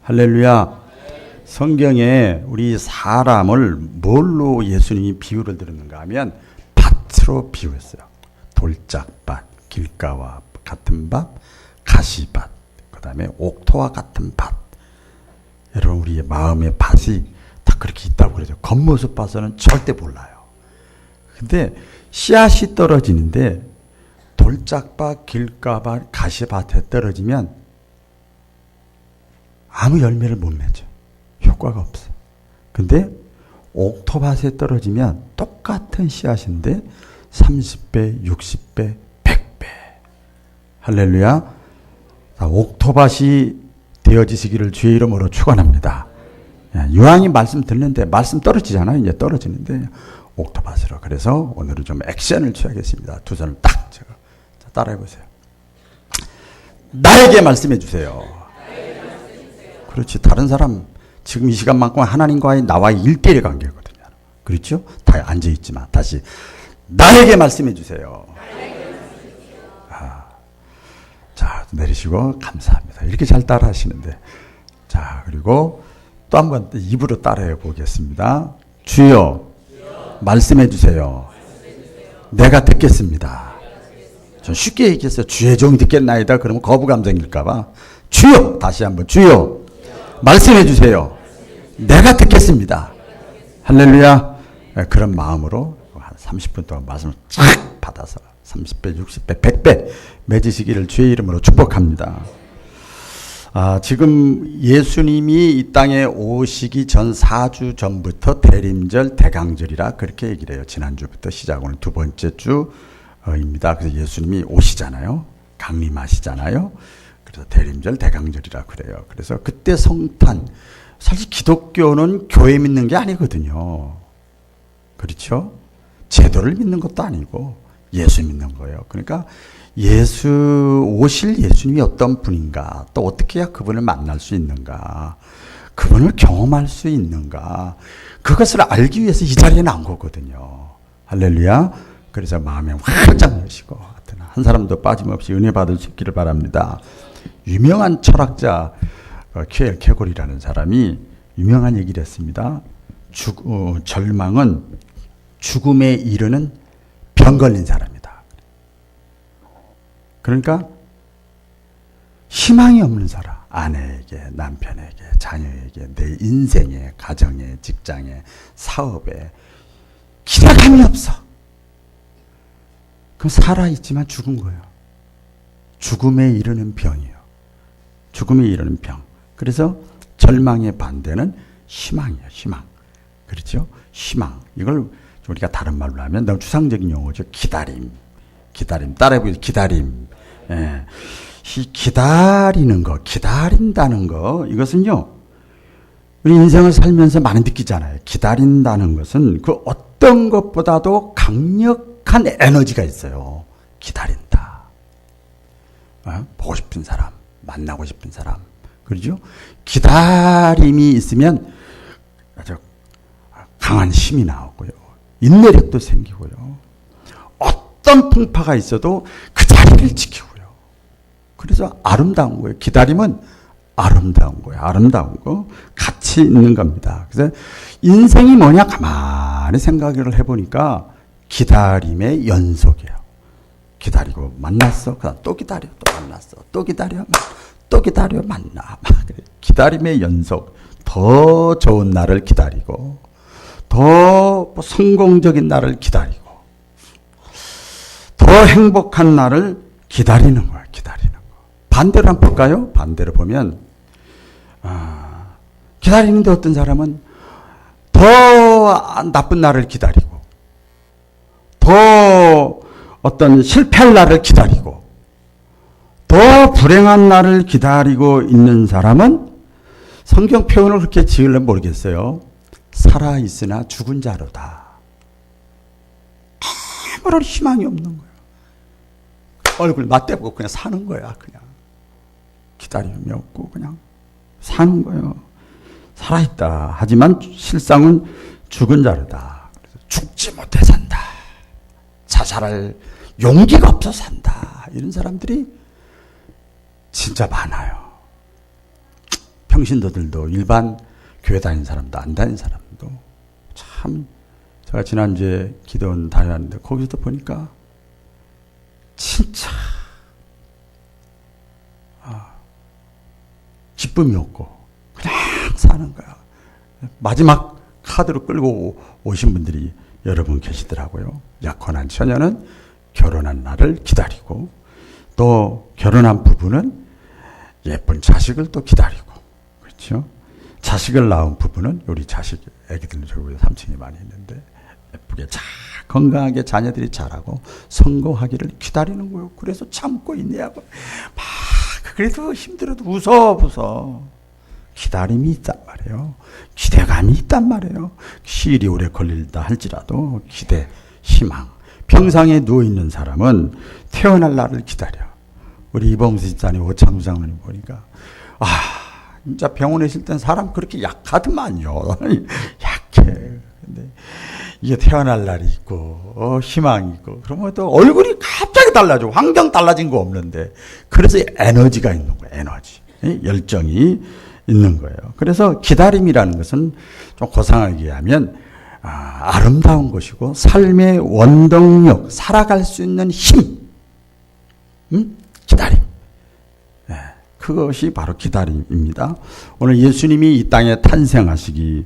할렐루야. 성경에 우리 사람을 뭘로 예수님이 비유를 들었는가 하면 밭으로 비유했어요. 돌짝밭, 길가와 같은 밭, 가시밭, 그 다음에 옥토와 같은 밭. 여러분, 우리의 마음의 밭이 다 그렇게 있다고 그러죠. 겉모습 봐서는 절대 몰라요. 근데 씨앗이 떨어지는데 돌짝밭, 길가밭, 가시밭에 떨어지면 아무 열매를 못 맺어. 효과가 없어. 근데 옥토밭에 떨어지면 똑같은 씨앗인데 30배, 60배, 100배. 할렐루야. 옥토밭이 되어지시기를 주의 이름으로 축원합니다. 유황이 말씀 듣는데 말씀 떨어지잖아요. 이제 떨어지는데 옥토밭으로. 그래서 오늘은 좀 액션을 취하겠습니다. 두 손을 딱 제가 따라해 보세요. 나에게 말씀해 주세요. 그렇지. 다른 사람 지금 이 시간만큼 하나님과의 나와의 1대1 관계거든요. 그렇죠? 다 앉아있지만 다시 나에게 말씀해 주세요. 자, 내리시고 감사합니다. 이렇게 잘 따라 하시는데. 자, 그리고 또 한 번 입으로 따라해 보겠습니다. 주여, 말씀해 주세요. 내가 듣겠습니다. 전 쉽게 얘기했어요. 주의 종이 듣겠나이다. 그러면 거부 감정일까봐. 주여, 다시 한번 주여, 말씀해 주세요. 내가 듣겠습니다. 할렐루야. 그런 마음으로 한 30분 동안 말씀을 쫙 받아서 30배, 60배, 100배 맺으시기를 주의 이름으로 축복합니다. 지금 예수님이 이 땅에 오시기 전 4주 전부터 대림절, 대강절이라 그렇게 얘기를 해요. 지난주부터 시작, 오늘 두 번째 주입니다. 그래서 예수님이 오시잖아요. 강림하시잖아요. 그래서 대림절, 대강절이라 그래요. 그래서 그때 성탄, 사실 기독교는 교회 믿는 게 아니거든요. 그렇죠? 제도를 믿는 것도 아니고 예수 믿는 거예요. 그러니까 오실 예수님이 어떤 분인가, 또 어떻게 해야 그분을 만날 수 있는가, 그분을 경험할 수 있는가, 그것을 알기 위해서 이 자리에 나온 거거든요. 할렐루야. 그래서 마음에 활짝 여시고 한 사람도 빠짐없이 은혜 받을 수 있기를 바랍니다. 유명한 철학자 킬케골이라는 사람이 유명한 얘기를 했습니다. 절망은 죽음에 이르는 병 걸린 사람이다. 그러니까 희망이 없는 사람, 아내에게, 남편에게, 자녀에게, 내 인생에, 가정에, 직장에, 사업에 기대감이 없어. 그럼 살아있지만 죽은 거예요. 죽음에 이르는 병이에요. 죽음에 이르는 병. 그래서 절망의 반대는 희망이에요. 희망. 그렇죠? 희망. 이걸 우리가 다른 말로 하면 너무 추상적인 용어죠. 기다림. 기다림. 따라해보세요. 기다림. 예. 기다리는 거, 기다린다는 거, 이것은요, 우리 인생을 살면서 많이 느끼잖아요. 기다린다는 것은 그 어떤 것보다도 강력한 에너지가 있어요. 기다린다. 보고 싶은 사람, 만나고 싶은 사람. 그렇죠? 기다림이 있으면 아주 강한 힘이 나오고요. 인내력도 생기고요. 어떤 풍파가 있어도 그 자리를 지키고요. 그래서 아름다운 거예요. 기다림은 아름다운 거예요. 아름다운 거. 가치 있는 겁니다. 그래서 인생이 뭐냐 가만히 생각을 해보니까 기다림의 연속이에요. 기다리고 만났어. 그다음 또 기다려. 또 만났어. 또 기다려. 또 기다려. 만나. 기다림의 연속. 더 좋은 날을 기다리고 더 성공적인 날을 기다리고 더 행복한 날을 기다리는 거예요. 기다리는 거. 반대로 한번 볼까요? 반대로 보면 기다리는데 어떤 사람은 더 나쁜 날을 기다리고 더 어떤 실패할 날을 기다리고 더 불행한 날을 기다리고 있는 사람은 성경 표현을 그렇게 지으려면 모르겠어요. 살아있으나 죽은 자로다. 아무런 희망이 없는 거예요. 얼굴 맞대고 그냥 사는 거야. 그냥 기다림이 없고 그냥 사는 거예요. 살아있다. 하지만 실상은 죽은 자로다. 그래서 죽지 못해 산다. 자살할 용기가 없어서 산다. 이런 사람들이 진짜 많아요. 평신도들도 일반 교회 다니는 사람도 안 다니는 사람도 참 제가 지난주에 기도원 다녔는데 거기서도 보니까 진짜 기쁨이 없고 그냥 사는 거야. 마지막 카드로 끌고 오신 분들이 여러 분 계시더라고요. 약혼한 처녀는 결혼한 날을 기다리고 또 결혼한 부부는 예쁜 자식을 또 기다리고 그렇죠. 자식을 낳은 부부는 우리 자식 애기들은 저기 3층에 많이 있는데 예쁘게 잘 건강하게 자녀들이 자라고 성공하기를 기다리는 거예요. 그래서 참고 있냐고. 막 그래도 힘들어도 웃어 기다림이 있단 말이에요. 기대감이 있단 말이에요. 시일이 오래 걸린다 할지라도 기대, 희망. 병상에 누워있는 사람은 태어날 날을 기다려. 우리 이범수 집사님, 오창수 장로님 보니까 진짜 병원에 있을 땐 사람 그렇게 약하더만요. 약해. 근데 이게 태어날 날이 있고 희망이 있고 그러면 또 얼굴이 갑자기 달라져. 환경 달라진 거 없는데 그래서 에너지가 있는 거예요. 에너지. 열정이 있는 거예요. 그래서 기다림이라는 것은 좀 고상하게 하면 아름다운 것이고 삶의 원동력, 살아갈 수 있는 힘, 기다림. 그것이 바로 기다림입니다. 오늘 예수님이 이 땅에 탄생하시기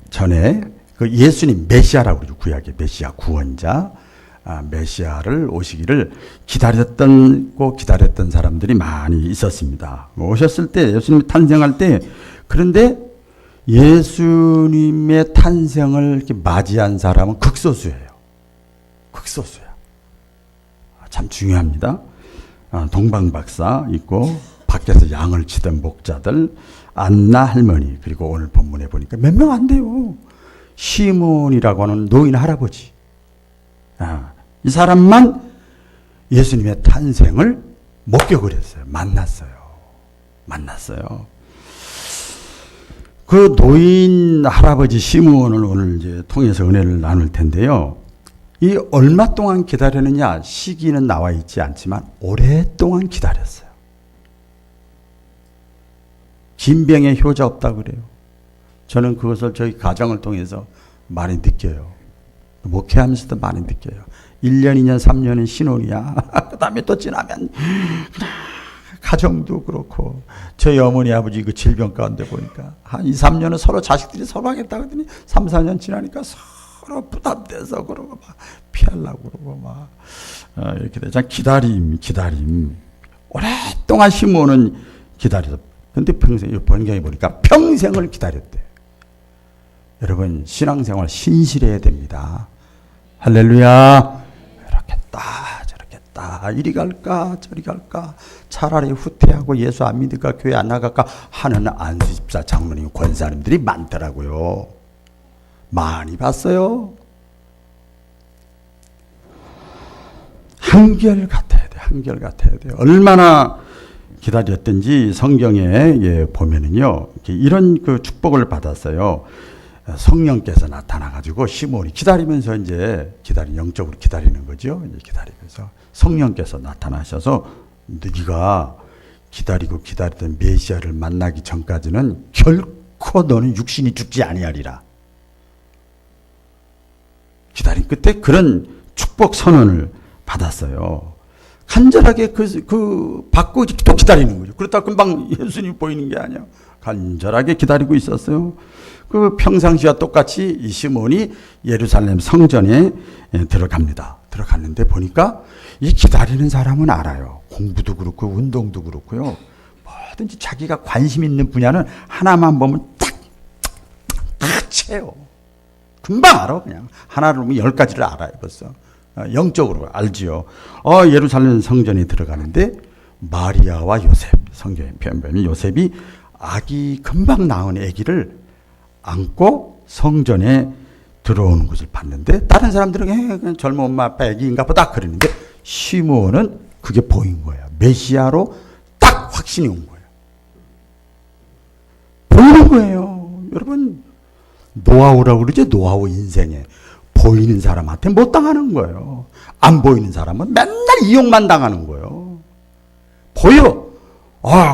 전에 그 예수님 메시아라고 그러죠. 구약의 메시아, 구원자, 메시아를 오시기를 기다렸던 사람들이 많이 있었습니다. 오셨을 때 예수님이 탄생할 때 그런데 예수님의 탄생을 이렇게 맞이한 사람은 극소수예요. 극소수야. 참 중요합니다. 동방박사 있고 밖에서 양을 치던 목자들, 안나 할머니, 그리고 오늘 본문에 보니까 몇 명 안 돼요. 시몬이라고 하는 노인 할아버지. 이 사람만 예수님의 탄생을 목격을 했어요. 만났어요. 그 노인 할아버지 시몬을 오늘 이제 통해서 은혜를 나눌 텐데요. 이 얼마 동안 기다렸느냐 시기는 나와 있지 않지만 오랫동안 기다렸어요. 긴 병에 효자 없다 그래요. 저는 그것을 저희 가정을 통해서 많이 느껴요. 목회하면서도 많이 느껴요. 1년, 2년, 3년은 신혼이야. 그 다음에 또 지나면 가정도 그렇고 저희 어머니 아버지 그 질병 가운데 보니까 한 2, 3년은 서로 자식들이 서로 하겠다 그러더니 3, 4년 지나니까 서로 부담돼서 그러고 막 피하려고 그러고 막 이렇게 되자. 기다림. 오랫동안 시몬은 기다려서 근데 평생 번경에 보니까 평생을 기다렸대. 여러분 신앙생활 신실해야 됩니다. 할렐루야. 이렇게 저렇게 이리 갈까 저리 갈까 차라리 후퇴하고 예수 안 믿을까 교회 안 나갈까 하는 안수집사 장로님 권사님들이 많더라고요. 많이 봤어요. 한결같아야 돼. 얼마나 기다렸든지 성경에 보면은요, 이런 그 축복을 받았어요. 성령께서 나타나가지고 시몬이 기다리면서 영적으로 기다리는 거죠. 이제 기다리면서 성령께서 나타나셔서 네가 기다리던 메시아를 만나기 전까지는 결코 너는 육신이 죽지 아니하리라. 기다린 끝에 그런 축복 선언을 받았어요. 간절하게 받고 또 기다리는 거죠. 그렇다 금방 예수님이 보이는 게 아니야. 간절하게 기다리고 있었어요. 그 평상시와 똑같이 이 시몬이 예루살렘 성전에 들어갑니다. 들어갔는데 보니까 이 기다리는 사람은 알아요. 공부도 그렇고 운동도 그렇고요. 뭐든지 자기가 관심 있는 분야는 하나만 보면 딱 채요. 금방 알아. 그냥 하나를 보면 10가지를 알아요. 벌써. 영적으로 알지요. 예루살렘 성전에 들어가는데 마리아와 요셉, 성경에 표현되면 요셉이 아기 금방 낳은 아기를 안고 성전에 들어오는 것을 봤는데 다른 사람들은 젊은 엄마 아빠 아기인가 보다 그러는데 시몬은 그게 보인 거야. 메시아로 딱 확신이 온 거예요. 보이는 거예요. 여러분 노하우라고 그러죠. 노하우 인생에. 보이는 사람한테 못 당하는 거예요. 안 보이는 사람은 맨날 이용만 당하는 거예요. 보여.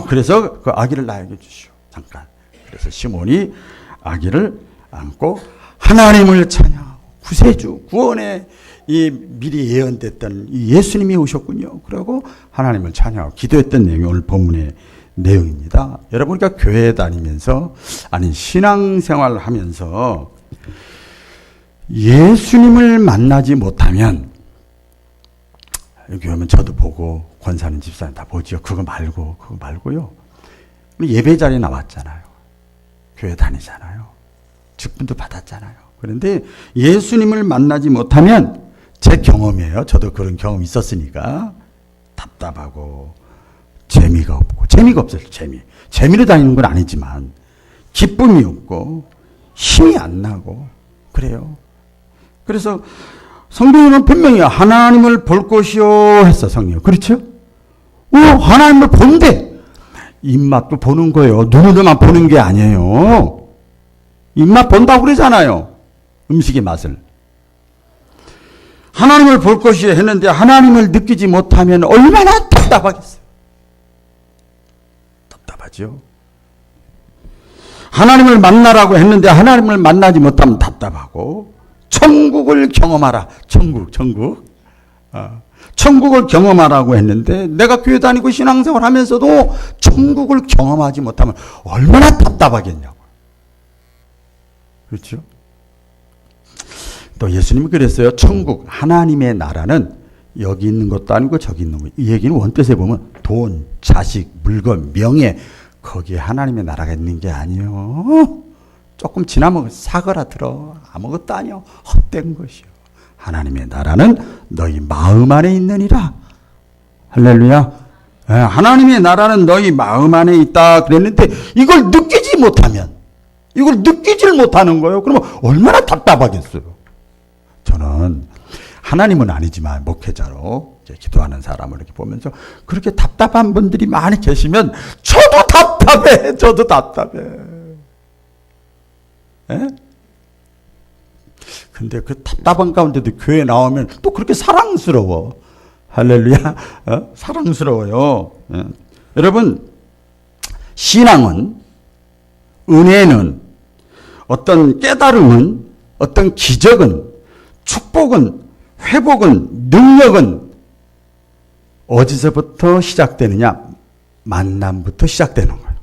그래서 그 아기를 나에게 주시오. 잠깐. 그래서 시몬이 아기를 안고 하나님을 찬양하고 구세주, 구원의 이 미리 예언됐던 이 예수님이 오셨군요. 그러고 하나님을 찬양하고 기도했던 내용이 오늘 본문의 내용입니다. 여러분, 그러니까 교회 다니면서, 아니, 신앙생활을 하면서 예수님을 만나지 못하면, 여기 오면 저도 보고, 권사님, 집사님 다 보죠. 그거 말고요. 예배 자리에 나왔잖아요. 교회 다니잖아요. 직분도 받았잖아요. 그런데 예수님을 만나지 못하면, 제 경험이에요. 저도 그런 경험이 있었으니까, 답답하고, 재미가 없어요. 재미로 다니는 건 아니지만, 기쁨이 없고, 힘이 안 나고, 그래요. 그래서 성경에는 분명히 하나님을 볼 것이요 했어, 성경. 그렇죠? 하나님을 본대. 입맛도 보는 거예요. 눈으로만 보는 게 아니에요. 입맛 본다고 그러잖아요. 음식의 맛을. 하나님을 볼 것이요 했는데 하나님을 느끼지 못하면 얼마나 답답하겠어요. 답답하죠. 하나님을 만나라고 했는데 하나님을 만나지 못하면 답답하고, 천국을 경험하라. 천국을 경험하라고 했는데 내가 교회 다니고 신앙생활 하면서도 천국을 경험하지 못하면 얼마나 답답하겠냐고. 그렇죠? 또 예수님이 그랬어요. 천국, 하나님의 나라는 여기 있는 것도 아니고 저기 있는 거. 이 얘기는 원뜻에 보면 돈, 자식, 물건, 명예, 거기에 하나님의 나라가 있는 게 아니요. 조금 지나면 사거라들어. 아무것도 아니요. 헛된 것이요. 하나님의 나라는 너희 마음 안에 있느니라. 할렐루야. 하나님의 나라는 너희 마음 안에 있다 그랬는데 이걸 느끼지 못하면, 이걸 느끼질 못하는 거예요. 그러면 얼마나 답답하겠어요. 저는 하나님은 아니지만 목회자로 기도하는 사람을 이렇게 보면서 그렇게 답답한 분들이 많이 계시면 저도 답답해. 근데 그 답답한 가운데도 교회 나오면 또 그렇게 사랑스러워. 할렐루야. 사랑스러워요. 여러분, 신앙은, 은혜는, 어떤 깨달음은, 어떤 기적은, 축복은, 회복은, 능력은 어디서부터 시작되느냐? 만남부터 시작되는 거예요.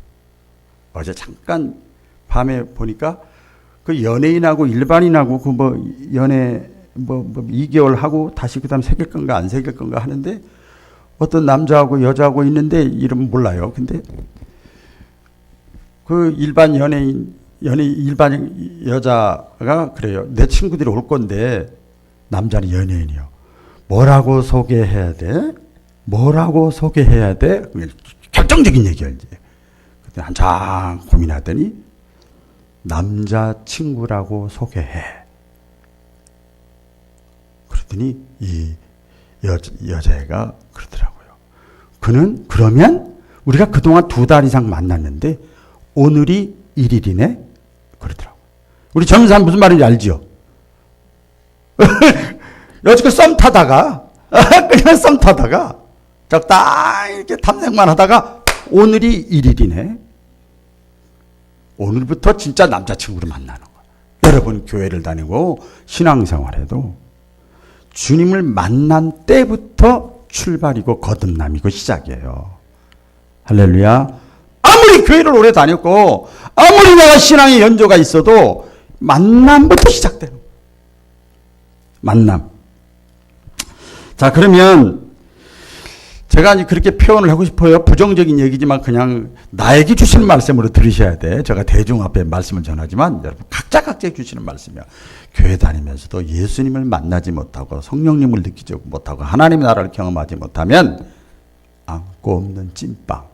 어제 잠깐 밤에 보니까 그 연예인하고 일반인하고 그 연애 2개월 하고 다시 그 다음 새길 건가 안 새길 건가 하는데 어떤 남자하고 여자하고 있는데 이름 몰라요. 근데 그 일반 일반 여자가 그래요. 내 친구들이 올 건데 남자는 연예인이요. 뭐라고 소개해야 돼? 결정적인 얘기야, 이제. 그때 한참 고민하더니 남자친구라고 소개해. 그랬더니 이 여자애가 그러더라고요. 그러면 우리가 그동안 2달 이상 만났는데 오늘이 1일이네? 그러더라고요. 우리 젊은 사람 무슨 말인지 알죠? 여지껏 썸 타다가 적당히 이렇게 탐색만 하다가 오늘이 1일이네? 오늘부터 진짜 남자친구를 만나는 거예요. 여러분, 교회를 다니고 신앙생활해도 주님을 만난 때부터 출발이고 거듭남이고 시작이에요. 할렐루야. 아무리 교회를 오래 다녔고 아무리 내가 신앙의 연조가 있어도 만남부터 시작되는 거예요. 만남. 자, 그러면 제가 이제 그렇게 표현을 하고 싶어요. 부정적인 얘기지만 그냥 나에게 주시는 말씀으로 들으셔야 돼. 제가 대중 앞에 말씀을 전하지만 여러분 각자 주시는 말씀이야. 교회 다니면서도 예수님을 만나지 못하고 성령님을 느끼지 못하고 하나님의 나라를 경험하지 못하면 안고 없는 찐빵,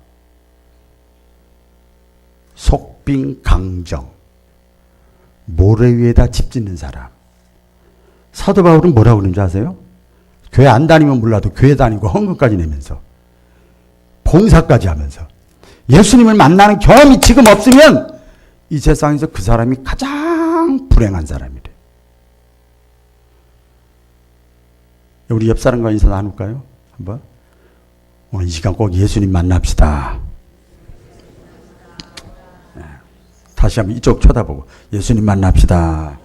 속빈 강정, 모래 위에다 집 짓는 사람. 사도 바울은 뭐라고 그러는지 아세요? 교회 안 다니면 몰라도 교회 다니고 헌금까지 내면서 봉사까지 하면서 예수님을 만나는 경험이 지금 없으면 이 세상에서 그 사람이 가장 불행한 사람이래. 우리 옆 사람과 인사 나눌까요? 한번. 오늘 이 시간 꼭 예수님 만납시다. 다시 한번 이쪽 쳐다보고 예수님 만납시다.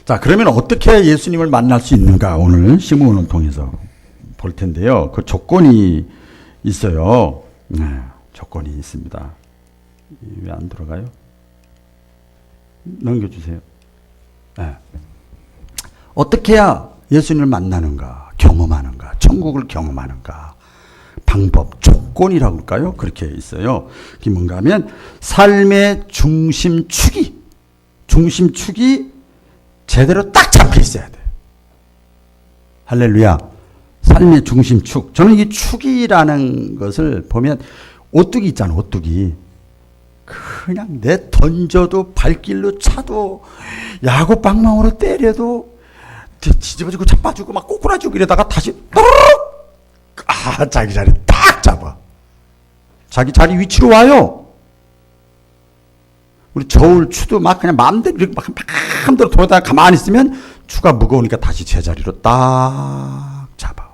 자, 그러면 어떻게 예수님을 만날 수 있는가 오늘 시므온을 통해서 볼 텐데요. 그 조건이 있어요. 네, 조건이 있습니다. 왜 안 들어가요? 넘겨주세요. 네. 어떻게 해야 예수님을 만나는가, 경험하는가, 천국을 경험하는가, 방법, 조건이라고 할까요? 그렇게 있어요. 그게 뭔가 하면 삶의 중심축이 제대로 딱 잡혀 있어야 돼요. 할렐루야. 삶의 중심축. 저는 이 축이라는 것을 보면 오뚜기 있잖아, 오뚜기. 그냥 내 던져도 발길로 차도 야구 방망으로 때려도 뒤집어지고 자빠지고 막 꼬꾸라지고 이러다가 다시 자기 자리 딱 잡아. 자기 자리 위치로 와요. 우리 저울 추도 막 그냥 마음대로 이렇게 마음대로 돌아다가 가만히 있으면 추가 무거우니까 다시 제자리로 딱 잡아.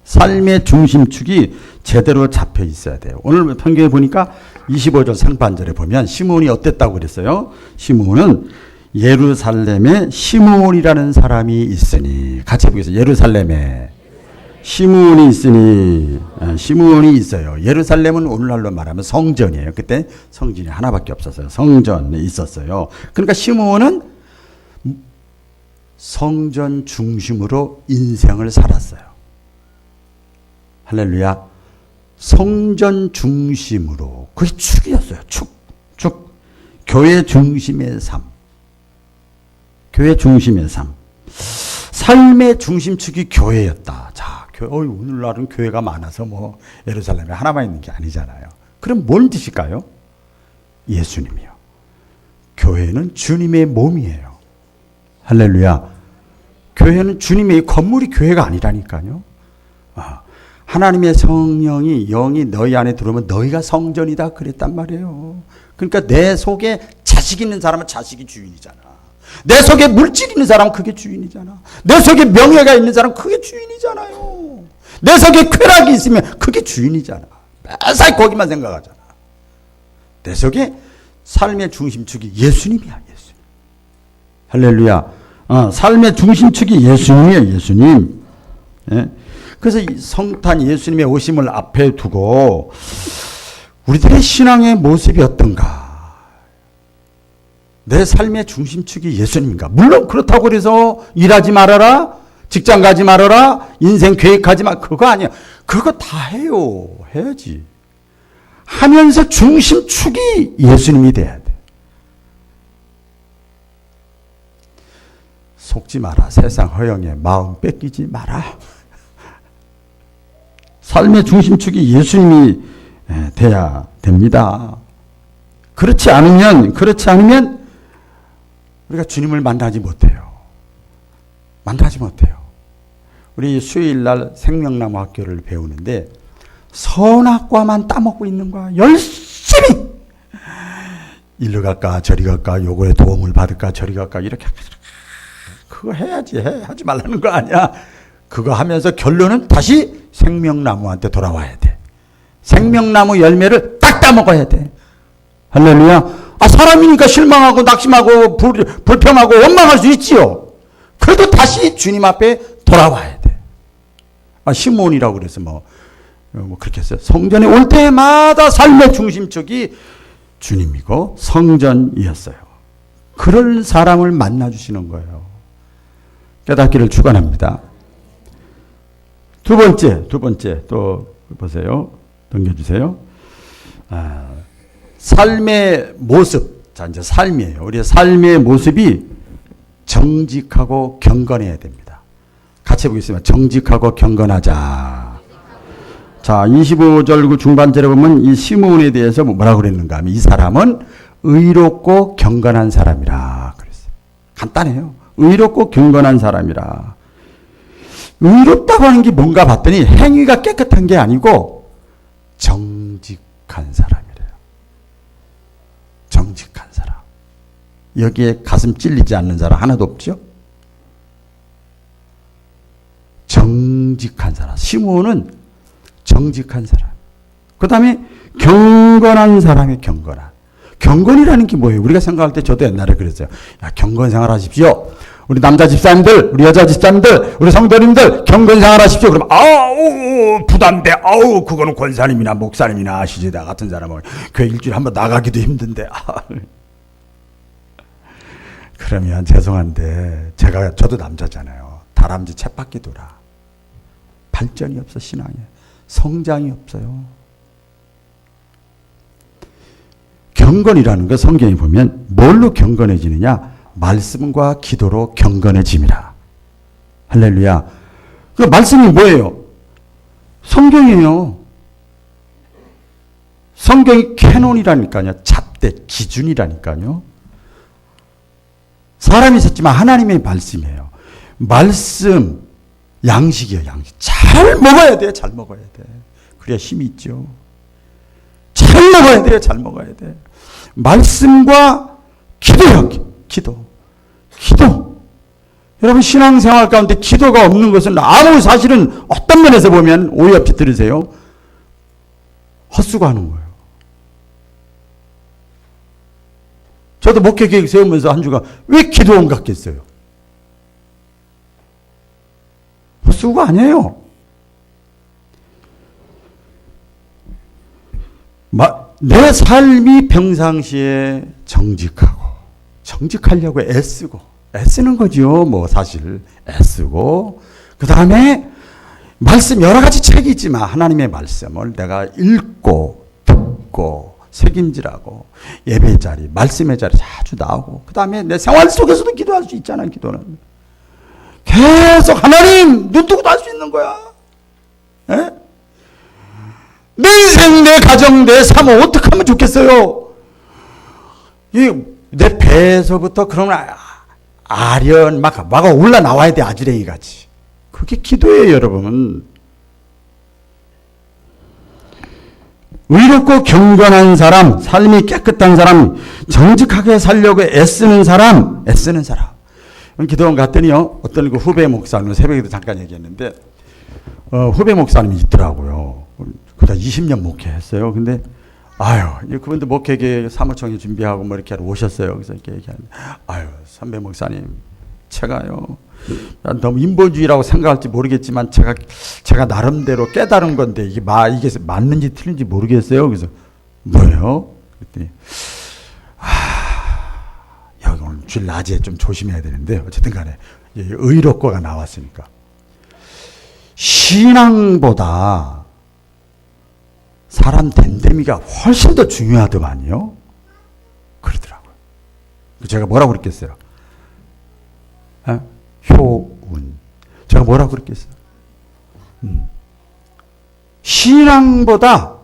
삶의 중심축이 제대로 잡혀 있어야 돼요. 오늘 성경에 보니까 25절 상반절에 보면 시므온이 어땠다고 그랬어요? 시므온은 예루살렘에 시므온이라는 사람이 있으니, 같이 해보겠습니다. 예루살렘에 시므온이 있으니, 시므온이 있어요. 예루살렘은 오늘날로 말하면 성전이에요. 그때 성전이 하나밖에 없었어요. 성전에 있었어요. 그러니까 시므온은 성전 중심으로 인생을 살았어요. 할렐루야. 성전 중심으로. 그게 축이었어요. 축. 교회 중심의 삶. 교회 중심의 삶. 삶의 중심축이 교회였다. 자, 오늘날은 교회가 많아서 뭐 예루살렘에 하나만 있는 게 아니잖아요. 그럼 뭔 뜻일까요? 예수님이요. 교회는 주님의 몸이에요. 할렐루야. 교회는 주님의 건물이 교회가 아니라니까요. 하나님의 성령이 영이 너희 안에 들어오면 너희가 성전이다 그랬단 말이에요. 그러니까 내 속에 자식 있는 사람은 자식이 주인이잖아. 내 속에 물질 있는 사람은 그게 주인이잖아. 내 속에 명예가 있는 사람은 그게 주인이잖아요. 내 속에 쾌락이 있으면 그게 주인이잖아. 매사 거기만 생각하잖아. 내 속에 삶의 중심축이 예수님이야. 예수님. 할렐루야. 삶의 중심축이 예수님이에요. 예수님. 예? 그래서 이 성탄 예수님의 오심을 앞에 두고 우리들의 신앙의 모습이 어떤가? 내 삶의 중심축이 예수님인가? 물론 그렇다고 해서 일하지 말아라, 직장 가지 말아라, 인생 계획하지 마. 그거 아니야. 그거 다 해요. 해야지. 하면서 중심축이 예수님이 돼야 돼. 속지 마라. 세상 허영에 마음 뺏기지 마라. 삶의 중심축이 예수님이 돼야 됩니다. 그렇지 않으면 우리가 주님을 만나지 못해요. 만나지 못해요. 우리 수요일 날 생명나무 학교를 배우는데 선악과만 따먹고 있는 거야. 열심히 일로 갈까 저리 갈까 요거에 도움을 받을까 저리 갈까 이렇게 그거 해야지. 하지 말라는 거 아니야. 그거 하면서 결론은 다시 생명나무한테 돌아와야 돼. 생명나무 열매를 딱 따먹어야 돼. 할렐루야. 사람이니까 실망하고 낙심하고 불평하고 원망할 수 있지요. 그래도 다시 주님 앞에 돌아와야 돼. 시므온이라고 그래서 뭐 그렇게 했어요. 성전에 올 때마다 삶의 중심축이 주님이고 성전이었어요. 그런 사람을 만나주시는 거예요. 깨닫기를 축원합니다. 두 번째 또 보세요. 넘겨주세요. 삶의 모습. 자, 이제 삶이에요. 우리의 삶의 모습이 정직하고 경건해야 됩니다. 같이 해보겠습니다. 정직하고 경건하자. 자, 25절 그 중반절에 보면 이 시므온에 대해서 뭐라고 그랬는가 하면 이 사람은 의롭고 경건한 사람이라 그랬어요. 간단해요. 의롭고 경건한 사람이라. 의롭다고 하는 게 뭔가 봤더니 행위가 깨끗한 게 아니고 정직한 사람이래요. 정직한 사람. 여기에 가슴 찔리지 않는 사람 하나도 없죠? 정직한 사람. 시므온은 정직한 사람. 그 다음에 경건한 사람의 경건한. 경건이라는 게 뭐예요? 우리가 생각할 때 저도 옛날에 그랬어요. 야, 경건 생활하십시오. 우리 남자 집사님들, 우리 여자 집사님들, 우리 성도님들 경건 생활하십시오. 그러면 아우 부담돼. 아우 그거는 권사님이나 목사님이나 하시지. 나 같은 사람은 교회 일주일에 한 번 나가기도 힘든데. 그러면 죄송한데 저도 남자잖아요. 다람쥐 쳇바퀴 돌아. 발전이 없어. 신앙에 성장이 없어요. 경건이라는 거 성경에 보면 뭘로 경건해지느냐? 말씀과 기도로 경건해짐이라. 할렐루야. 그 말씀이 뭐예요? 성경이에요. 성경이 캐논이라니까요. 잣대 기준이라니까요. 사람이 있었지만 하나님의 말씀이에요. 말씀 양식이에요. 양식. 잘 먹어야 돼. 잘 먹어야 돼. 그래야 힘이 있죠. 잘 먹어야 돼요. 잘 먹어야 돼. 말씀과 기도요. 기도. 여러분 신앙생활 가운데 기도가 없는 것은 아무 사실은 어떤 면에서 보면 오해 없이 들으세요. 헛수고하는 거예요. 저도 목회 계획 세우면서 한 주가 왜 기도원 같겠어요? 헛수고 아니에요. 내 삶이 평상시에 정직하려고 애쓰는 거죠. 뭐 사실 애쓰고 그 다음에 말씀 여러 가지 책이 있지만 하나님의 말씀을 내가 읽고 듣고 책임지라고 예배 자리, 말씀의 자리 자주 나오고 그 다음에 내 생활 속에서도 기도할 수 있잖아요. 기도는 계속 하나님 눈 뜨고도 할 수 있는 거야. 에? 내 인생, 내 가정, 내 삶을 어떻게 하면 좋겠어요? 내 배에서부터 그러면 아련 막 올라 나와야 돼. 아지랭이 같이. 그게 기도예요, 여러분. 의롭고 경건한 사람, 삶이 깨끗한 사람, 정직하게 살려고 애쓰는 사람. 기도원 갔더니요, 어떤 그 후배 목사님, 새벽에도 잠깐 얘기했는데, 후배 목사님이 있더라고요. 그다 20년 목회했어요. 근데 그분도 목회계 사무총회 준비하고 뭐 이렇게 오셨어요. 그래서 이렇게 얘기하는데, 선배 목사님, 제가요, 너무 인본주의라고 생각할지 모르겠지만 제가 나름대로 깨달은 건데 이게 맞는지 틀린지 모르겠어요. 그래서 뭐예요? 그랬더니 여기 오늘 주일 낮에 좀 조심해야 되는데 어쨌든 간에 의롭고가 나왔으니까 신앙보다 사람 됨됨이가 훨씬 더 중요하더만요. 그러더라고요. 제가 뭐라고 그랬겠어요? 효운. 제가 뭐라고 그랬겠어요? 신앙보다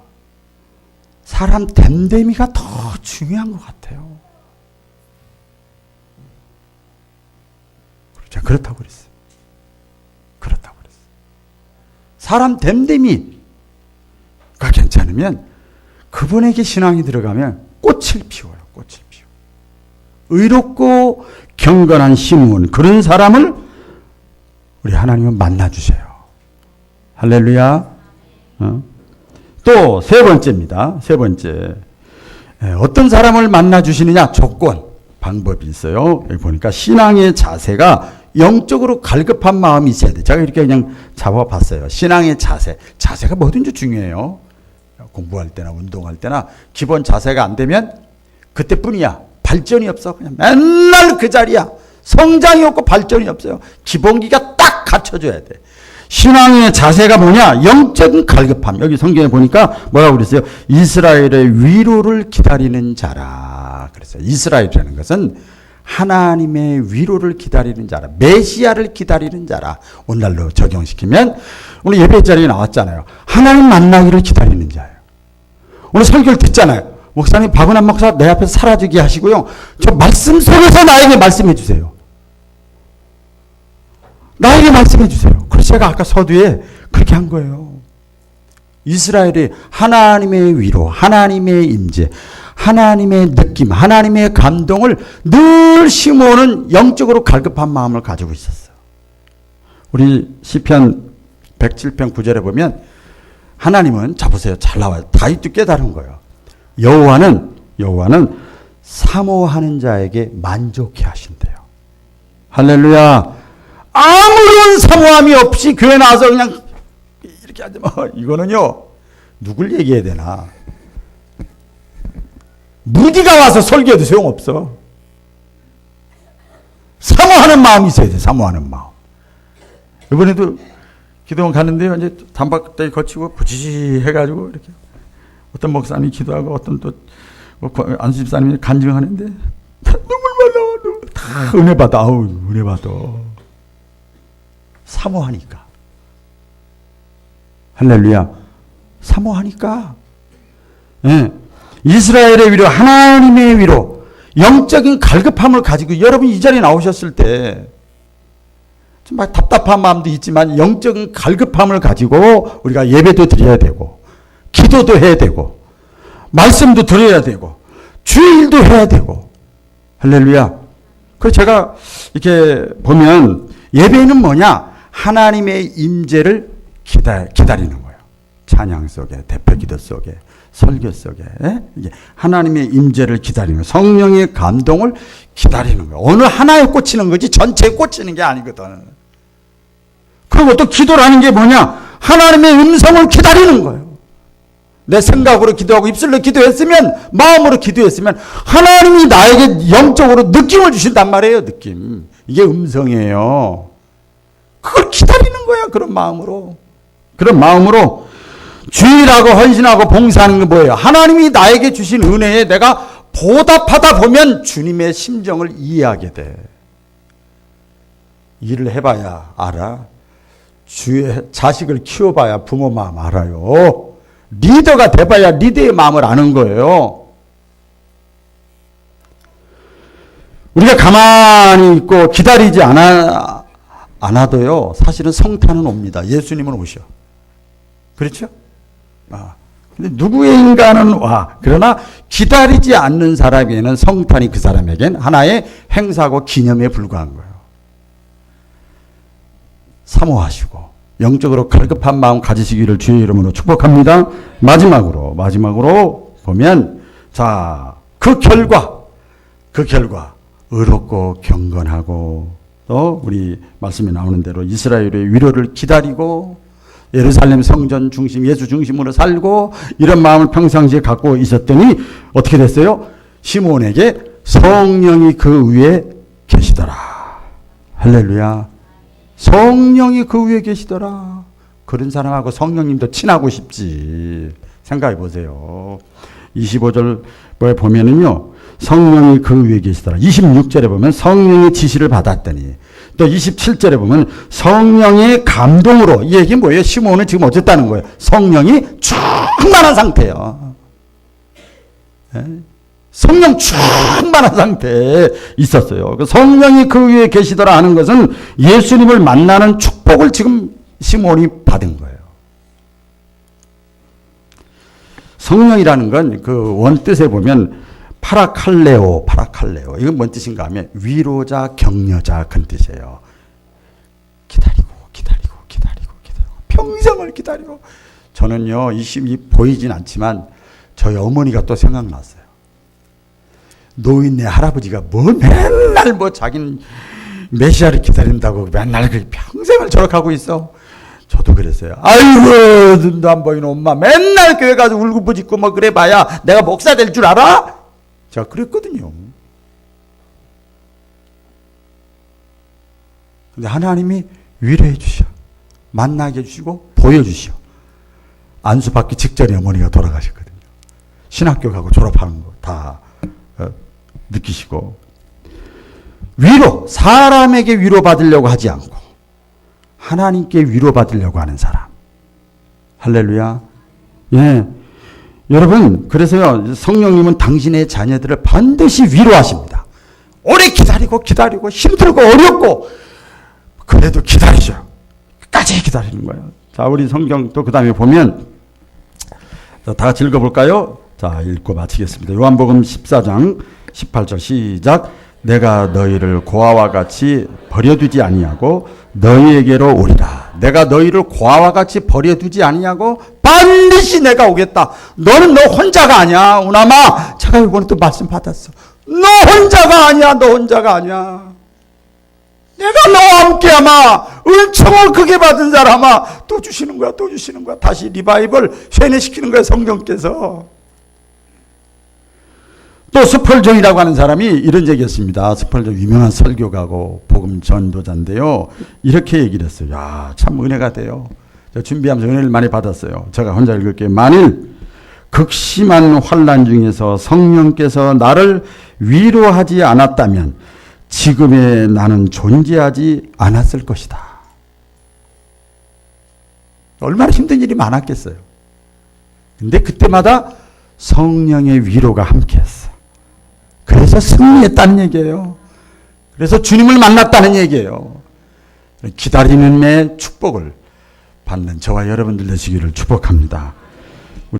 사람 됨됨이가 더 중요한 것 같아요. 제가 그렇다고 그랬어요. 사람 됨됨이가 괜찮으면 그분에게 신앙이 들어가면 꽃을 피워요. 의롭고 경건한 시므온, 그런 사람을 우리 하나님은 만나주세요. 할렐루야. 또 세 번째입니다. 어떤 사람을 만나주시느냐? 조건, 방법이 있어요. 여기 보니까 신앙의 자세가 영적으로 갈급한 마음이 있어야 돼. 제가 이렇게 그냥 잡아봤어요. 신앙의 자세가 뭐든지 중요해요. 공부할 때나 운동할 때나 기본 자세가 안 되면 그때뿐이야. 발전이 없어. 그냥 맨날 그 자리야. 성장이 없고 발전이 없어요. 기본기가 딱 갖춰져야 돼. 신앙의 자세가 뭐냐? 영적인 갈급함. 여기 성경에 보니까 뭐라고 그랬어요? 이스라엘의 위로를 기다리는 자라. 그랬어요. 이스라엘이라는 것은 하나님의 위로를 기다리는 자라. 메시아를 기다리는 자라. 오늘날로 적용시키면 오늘 예배 자리에 나왔잖아요. 하나님 만나기를 기다리는 자예요. 오늘 설교를 듣잖아요. 목사님, 박은환 목사 내 앞에서 사라지게 하시고요. 저 말씀 속에서 나에게 말씀해 주세요. 나에게 말씀해 주세요. 그래서 제가 아까 서두에 그렇게 한 거예요. 이스라엘이 하나님의 위로, 하나님의 임재, 하나님의 느낌, 하나님의 감동을 늘 시므온은 영적으로 갈급한 마음을 가지고 있었어요. 우리 시편 107편 9절에 보면 하나님은 잡으세요. 잘 나와요. 다윗도 깨달은 거예요. 여호와는 사모하는 자에게 만족해 하신대요. 할렐루야. 아무런 사모함이 없이 교회 나와서 그냥 이렇게 하지만 이거는요, 누굴 얘기해야 되나? 무디가 와서 설교해도 소용없어. 사모하는 마음이 있어야 돼. 사모하는 마음. 이번에도 기도원 갔는데요, 이제 단박대 거치고 부지시 해가지고 이렇게 어떤 목사님이 기도하고 어떤 또 안수집사님이 간증하는데 눈물만 나와. 다 은혜 받아. 아우, 은혜 받아. 사모하니까. 할렐루야. 사모하니까. 예. 이스라엘의 위로, 하나님의 위로, 영적인 갈급함을 가지고 여러분 이 자리에 나오셨을 때 좀 답답한 마음도 있지만 영적인 갈급함을 가지고 우리가 예배도 드려야 되고 기도도 해야 되고 말씀도 드려야 되고 주일도 해야 되고. 할렐루야. 그래서 제가 이렇게 보면 예배는 뭐냐? 하나님의 임재를 기다리는 거예요. 찬양 속에, 대표 기도 속에, 설교 속에 하나님의 임재를 기다리는 거예요. 성령의 감동을 기다리는 거예요. 어느 하나에 꽂히는 거지 전체에 꽂히는 게 아니거든. 그리고 또 기도를 하는 게 뭐냐? 하나님의 음성을 기다리는 거예요. 내 생각으로 기도하고 입술로 기도했으면, 마음으로 기도했으면 하나님이 나에게 영적으로 느낌을 주신단 말이에요. 느낌. 이게 음성이에요. 그걸 기다리는 거야. 그런 마음으로. 그런 마음으로 주일하고 헌신하고 봉사하는 게 뭐예요? 하나님이 나에게 주신 은혜에 내가 보답하다 보면 주님의 심정을 이해하게 돼. 일을 해봐야 알아. 주의 자식을 키워봐야 부모 마음 알아요. 리더가 돼봐야 리더의 마음을 아는 거예요. 우리가 가만히 있고 기다리지 않아도요, 사실은 성탄은 옵니다. 예수님은 오셔. 그렇죠? 근데 누구의 인간은 와. 그러나 기다리지 않는 사람에게는 성탄이 그 사람에겐 하나의 행사고 기념에 불과한 거예요. 사모하시고 영적으로 갈급한 마음 가지시기를 주의 이름으로 축복합니다. 마지막으로 보면, 자, 그 결과 의롭고 경건하고 또 우리 말씀에 나오는 대로 이스라엘의 위로를 기다리고 예루살렘 성전 중심, 예수 중심으로 살고 이런 마음을 평상시에 갖고 있었더니 어떻게 됐어요? 시몬에게 성령이 그 위에 계시더라. 할렐루야. 성령이 그 위에 계시더라. 그런 사람하고 성령님도 친하고 싶지. 생각해 보세요. 25절에 보면은요, 성령이 그 위에 계시더라. 26절에 보면 성령의 지시를 받았더니, 또 27절에 보면 성령의 감동으로. 이 얘기 뭐예요? 시몬은 지금 어쨌다는 거예요? 성령이 충만한 상태예요. 성령 충만한 상태에 있었어요. 성령이 그 위에 계시더라 하는 것은 예수님을 만나는 축복을 지금 시몬이 받은 거예요. 성령이라는 건 그 원뜻에 보면 파라칼레오. 이건 뭔 뜻인가 하면 위로자, 격려자 그런 뜻이에요. 기다리고 평생을 기다리고. 저는요, 이 보이진 않지만 저희 어머니가 또 생각났어요. 노인네 할아버지가 맨날 자기는 메시아를 기다린다고 맨날 평생을 저렇게 하고 있어. 저도 그랬어요. 아이고, 눈도 안 보이는 엄마 맨날 교회 가서 울고부짖고 그래 봐야 내가 목사 될 줄 알아? 제가 그랬거든요. 근데 하나님이 위로해 주셔. 만나게 해주시고 보여주시오. 안수 받기 직전에 어머니가 돌아가셨거든요. 신학교 가고 졸업하는 거 다 느끼시고. 위로, 사람에게 위로받으려고 하지 않고 하나님께 위로받으려고 하는 사람. 할렐루야. 예. 여러분, 그래서요, 성령님은 당신의 자녀들을 반드시 위로하십니다. 오래 기다리고 힘들고 어렵고 그래도 기다리죠. 끝까지 기다리는 거예요. 자, 우리 성경 또 그 다음에 보면, 다 같이 읽어볼까요? 자, 읽고 마치겠습니다. 요한복음 14장 18절 시작. 내가 너희를 고아와 같이 버려두지 아니하고 너희에게로 오리라. 내가 너희를 고아와 같이 버려두지 아니하고 반드시 내가 오겠다. 너는 너 혼자가 아니야. 오나마 제가 이번에 또 말씀 받았어. 너 혼자가 아니야. 너 혼자가 아니야. 내가 너와 함께하마. 은총을 크게 받은 사람아. 또 주시는 거야. 또 주시는 거야. 다시 리바이벌 세뇌시키는 거야. 성경께서. 또 스펄전이라고 하는 사람이 이런 얘기했습니다. 스펄전 유명한 설교가고 복음 전도자인데요. 이렇게 얘기를 했어요. 야, 참 은혜가 돼요. 제가 준비하면서 은혜를 많이 받았어요. 제가 혼자 읽을게요. 만일 극심한 환난 중에서 성령께서 나를 위로하지 않았다면 지금의 나는 존재하지 않았을 것이다. 얼마나 힘든 일이 많았겠어요. 근데 그때마다 성령의 위로가 함께했어. 그래서 승리했다는 얘기예요. 그래서 주님을 만났다는 얘기예요. 기다리는 내 축복을 받는 저와 여러분들 되시기를 축복합니다.